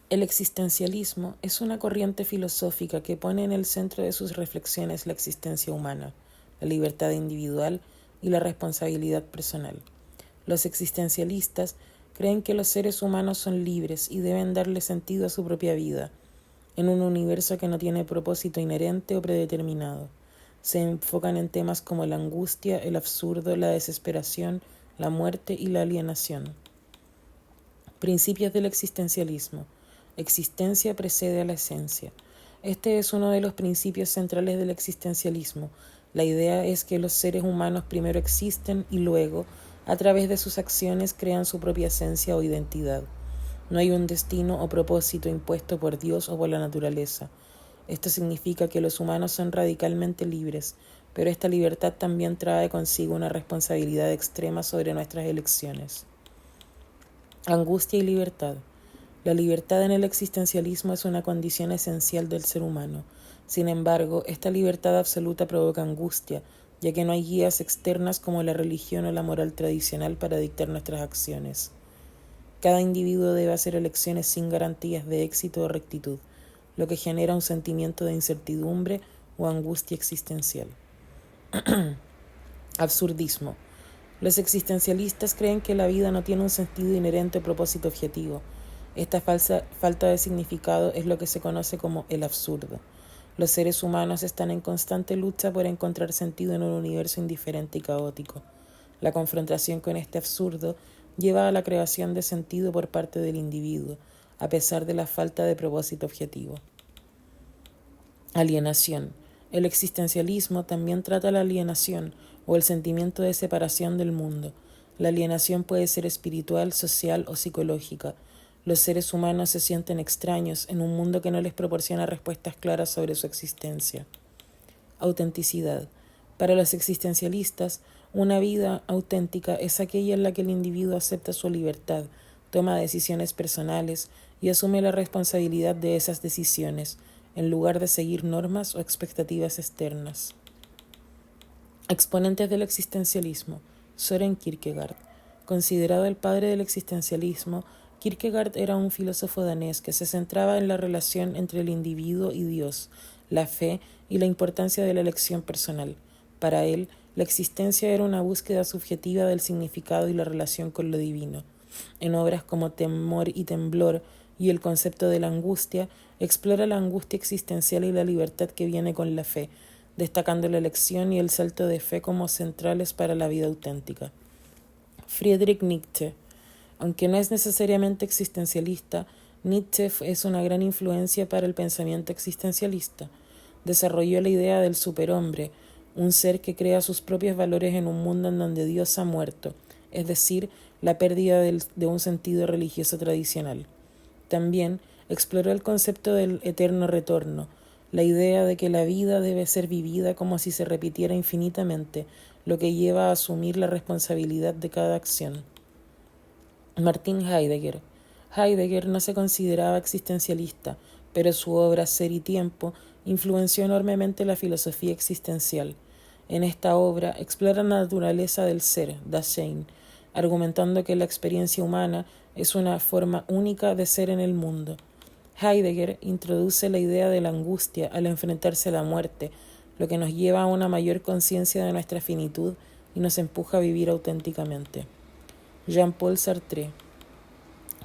El existencialismo es una corriente filosófica que pone en el centro de sus reflexiones la existencia humana, la libertad individual y la responsabilidad personal. Los existencialistas creen que los seres humanos son libres y deben darle sentido a su propia vida, en un universo que no tiene propósito inherente o predeterminado. Se enfocan en temas como la angustia, el absurdo, la desesperación, la muerte y la alienación. Principios del existencialismo. Existencia precede a la esencia. Este es uno de los principios centrales del existencialismo. La idea es que los seres humanos primero existen y luego, a través de sus acciones, crean su propia esencia o identidad. No hay un destino o propósito impuesto por Dios o por la naturaleza. Esto significa que los humanos son radicalmente libres, pero esta libertad también trae consigo una responsabilidad extrema sobre nuestras elecciones. Angustia y libertad. La libertad en el existencialismo es una condición esencial del ser humano. Sin embargo, esta libertad absoluta provoca angustia, ya que no hay guías externas como la religión o la moral tradicional para dictar nuestras acciones. Cada individuo debe hacer elecciones sin garantías de éxito o rectitud, lo que genera un sentimiento de incertidumbre o angustia existencial. Absurdismo. Los existencialistas creen que la vida no tiene un sentido inherente o propósito objetivo. Esta falta de significado es lo que se conoce como el absurdo. Los seres humanos están en constante lucha por encontrar sentido en un universo indiferente y caótico. La confrontación con este absurdo lleva a la creación de sentido por parte del individuo, a pesar de la falta de propósito objetivo. Alienación. El existencialismo también trata la alienación o el sentimiento de separación del mundo. La alienación puede ser espiritual, social o psicológica. Los seres humanos se sienten extraños en un mundo que no les proporciona respuestas claras sobre su existencia. Autenticidad. Para los existencialistas, una vida auténtica es aquella en la que el individuo acepta su libertad, toma decisiones personales y asume la responsabilidad de esas decisiones, en lugar de seguir normas o expectativas externas. Exponentes del existencialismo. Søren Kierkegaard. Considerado el padre del existencialismo, Kierkegaard era un filósofo danés que se centraba en la relación entre el individuo y Dios, la fe y la importancia de la elección personal. Para él, la existencia era una búsqueda subjetiva del significado y la relación con lo divino. En obras como Temor y Temblor y el concepto de la angustia, explora la angustia existencial y la libertad que viene con la fe, destacando la elección y el salto de fe como centrales para la vida auténtica. Friedrich Nietzsche. Aunque no es necesariamente existencialista, Nietzsche es una gran influencia para el pensamiento existencialista. Desarrolló la idea del superhombre, un ser que crea sus propios valores en un mundo en donde Dios ha muerto, es decir, la pérdida de un sentido religioso tradicional. También exploró el concepto del eterno retorno, la idea de que la vida debe ser vivida como si se repitiera infinitamente, lo que lleva a asumir la responsabilidad de cada acción. Martin Heidegger. Heidegger no se consideraba existencialista, pero su obra Ser y Tiempo influenció enormemente la filosofía existencial. En esta obra explora la naturaleza del ser, Dasein, argumentando que la experiencia humana es una forma única de ser en el mundo. Heidegger introduce la idea de la angustia al enfrentarse a la muerte, lo que nos lleva a una mayor conciencia de nuestra finitud y nos empuja a vivir auténticamente. Jean-Paul Sartre.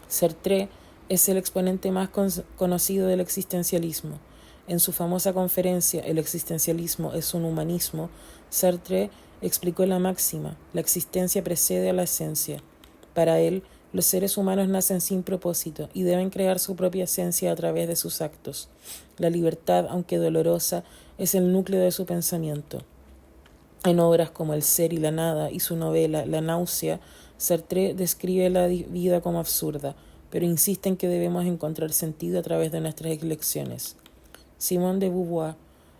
Sartre es el exponente más conocido del existencialismo. En su famosa conferencia El existencialismo es un humanismo, Sartre explicó la máxima: la existencia precede a la esencia. Para él, los seres humanos nacen sin propósito y deben crear su propia esencia a través de sus actos. La libertad, aunque dolorosa, es el núcleo de su pensamiento. En obras como El ser y la nada y su novela La náusea, Sartre describe la vida como absurda, pero insiste en que debemos encontrar sentido a través de nuestras elecciones. Simone de Beauvoir.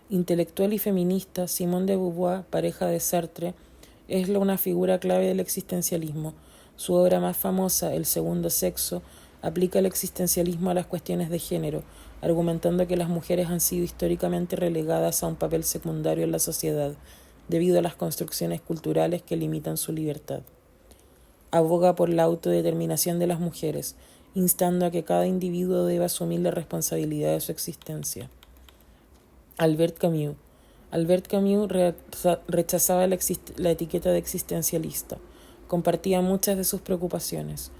Intelectual y feminista, Simone de Beauvoir, pareja de Sartre, es una figura clave del existencialismo. Su obra más famosa, El segundo sexo, aplica el existencialismo a las cuestiones de género, argumentando que las mujeres han sido históricamente relegadas a un papel secundario en la sociedad, debido a las construcciones culturales que limitan su libertad. Aboga por la autodeterminación de las mujeres. instando a que cada individuo deba asumir la responsabilidad de su existencia. Albert Camus. Albert Camus rechazaba la etiqueta de existencialista. Compartía muchas de sus preocupaciones.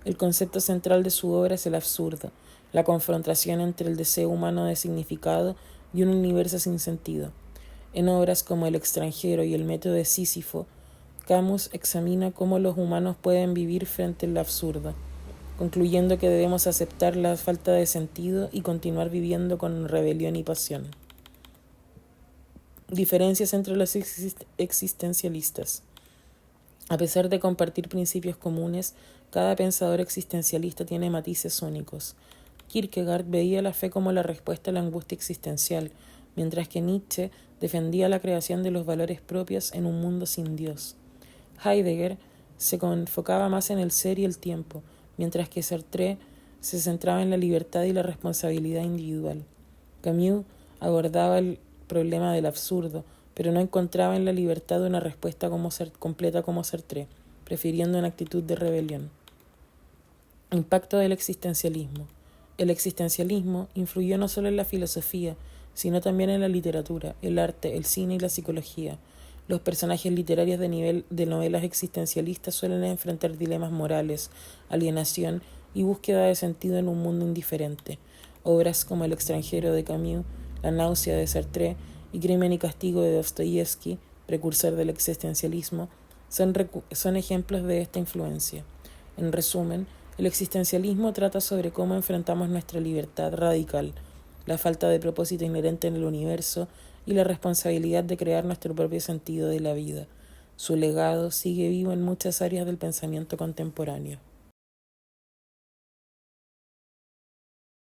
El concepto central de su obra es el absurdo, la confrontación entre el deseo humano de significado y un universo sin sentido. En obras como El extranjero y El método de Sísifo, Camus examina cómo los humanos pueden vivir frente al absurdo, concluyendo que debemos aceptar la falta de sentido y continuar viviendo con rebelión y pasión. Diferencias entre los existencialistas. A pesar de compartir principios comunes, cada pensador existencialista tiene matices únicos. Kierkegaard veía la fe como la respuesta a la angustia existencial, mientras que Nietzsche defendía la creación de los valores propios en un mundo sin Dios. Heidegger se enfocaba más en el ser y el tiempo, mientras que Sartre se centraba en la libertad y la responsabilidad individual. Camus abordaba el problema del absurdo, pero no encontraba en la libertad una respuesta completa como Sartre, prefiriendo una actitud de rebelión. Impacto del existencialismo. El existencialismo influyó no solo en la filosofía, sino también en la literatura, el arte, el cine y la psicología. Los personajes literarios de novelas existencialistas suelen enfrentar dilemas morales, alienación y búsqueda de sentido en un mundo indiferente. Obras como El extranjero de Camus, La náusea de Sartre y Crimen y castigo de Dostoyevsky, precursor del existencialismo, son ejemplos de esta influencia. En resumen, el existencialismo trata sobre cómo enfrentamos nuestra libertad radical, la falta de propósito inherente en el universo y la responsabilidad de crear nuestro propio sentido de la vida. Su legado sigue vivo en muchas áreas del pensamiento contemporáneo.